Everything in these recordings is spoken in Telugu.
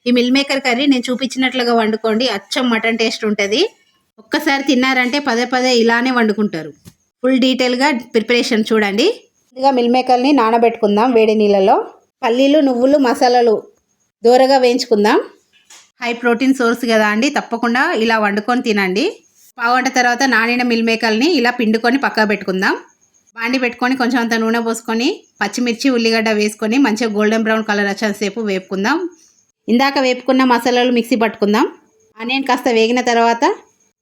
ఈ మిల్ మేకర్ కర్రీ నేను చూపించినట్లుగా వండుకోండి, అచ్చం మటన్ టేస్ట్ ఉంటుంది. ఒక్కసారి తిన్నారంటే పదే పదే ఇలానే వండుకుంటారు. ఫుల్ డీటెయిల్గా ప్రిపరేషన్ చూడండి. ముందుగా మిల్ మేకర్ని నానబెట్టుకుందాం వేడి నీళ్ళలో. పల్లీలు, నువ్వులు, మసాలాలు దోరగా వేయించుకుందాం. హై ప్రోటీన్ సోర్స్ కదా అండి, తప్పకుండా ఇలా వండుకొని తినండి. పావుగంట తర్వాత నానిన మిల్ మేకర్ని ఇలా పిండుకొని పక్కకు పెట్టుకుందాం. బాండి పెట్టుకొని కొంచెం అంత నూనె పోసుకొని పచ్చిమిర్చి, ఉల్లిగడ్డ వేసుకొని మంచిగా గోల్డెన్ బ్రౌన్ కలర్ వచ్చేసేపు వేపుకుందాం. ఇందాక వేపుకున్న మసాలాలు మిక్సీ పట్టుకుందాం. ఆనియన్ కాస్త వేగిన తర్వాత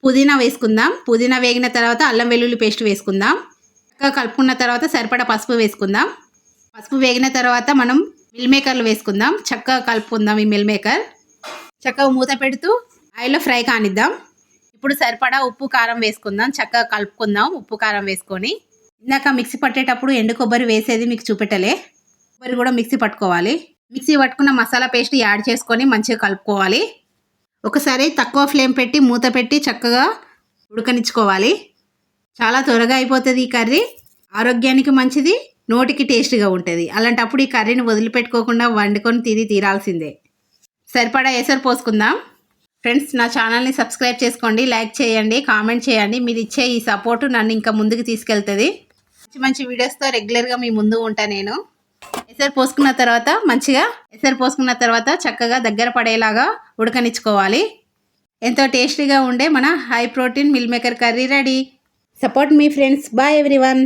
పుదీనా వేసుకుందాం. పుదీనా వేగిన తర్వాత అల్లం వెల్లుల్లి పేస్ట్ వేసుకుందాం. చక్కగా కలుపుకున్న తర్వాత సరిపడా పసుపు వేసుకుందాం. పసుపు వేగిన తర్వాత మనం మిల్ మేకర్లు వేసుకుందాం. చక్కగా కలుపుకుందాం. ఈ మిల్ మేకర్ చక్కగా మూత పెడుతూ ఆయిల్లో ఫ్రై కానిద్దాం. ఇప్పుడు సరిపడా ఉప్పు, కారం వేసుకుందాం. చక్కగా కలుపుకుందాం ఉప్పు, కారం వేసుకొని. ఇందాక మిక్సీ పట్టేటప్పుడు ఎండు కొబ్బరి వేసేది మీకు చూపెట్టలే, కొబ్బరి కూడా మిక్సీ పట్టుకోవాలి. మిక్సీ పట్టుకున్న మసాలా పేస్ట్ యాడ్ చేసుకొని మంచిగా కలుపుకోవాలి. ఒకసారి తక్కువ ఫ్లేమ్ పెట్టి మూత పెట్టి చక్కగా ఉడకనిచ్చుకోవాలి. చాలా త్వరగా అయిపోతుంది ఈ కర్రీ. ఆరోగ్యానికి మంచిది, నోటికి టేస్ట్గా ఉంటుంది. అలాంటప్పుడు ఈ కర్రీని వదిలిపెట్టుకోకుండా వండుకొని తీరాల్సిందే. సరిపడా ఎసరు పోసుకుందాం. ఫ్రెండ్స్, నా ఛానల్ని సబ్స్క్రైబ్ చేసుకోండి, లైక్ చేయండి, కామెంట్ చేయండి. మీరు ఇచ్చే ఈ సపోర్టు నన్ను ఇంకా ముందుకు తీసుకెళ్తుంది. మంచి మంచి వీడియోస్తో రెగ్యులర్గా మీ ముందు ఉంటా నేను. ఎసరు పోసుకున్న తర్వాత చక్కగా దగ్గర పడేలాగా ఉడకనిచ్చుకోవాలి. ఎంతో టేస్టీగా ఉండే మన high protein meal maker curry ready. Support మీ ఫ్రెండ్స్. Bye everyone.